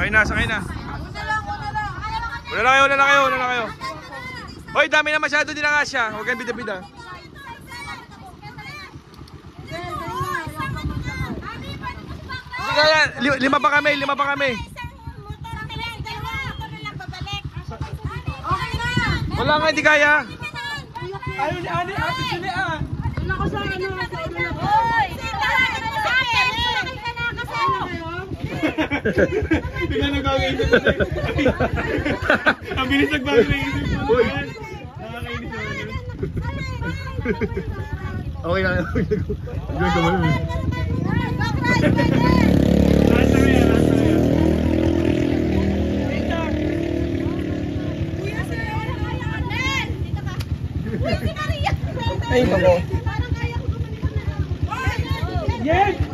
Sakay na, sakay na. Wala na kayo. Hoy, dami na masyado din ang asya. Huwag kayong bida-bida. Lima pa kami. Wala nga, hindi kaya. Ayaw ni Ani, ate sila ah. Wala ko sa ano. Tingnan na gagawin ko. Ang bilis nagbago na isip ko. Nakakainis naman. Okay lang. Ay, nako. Yes!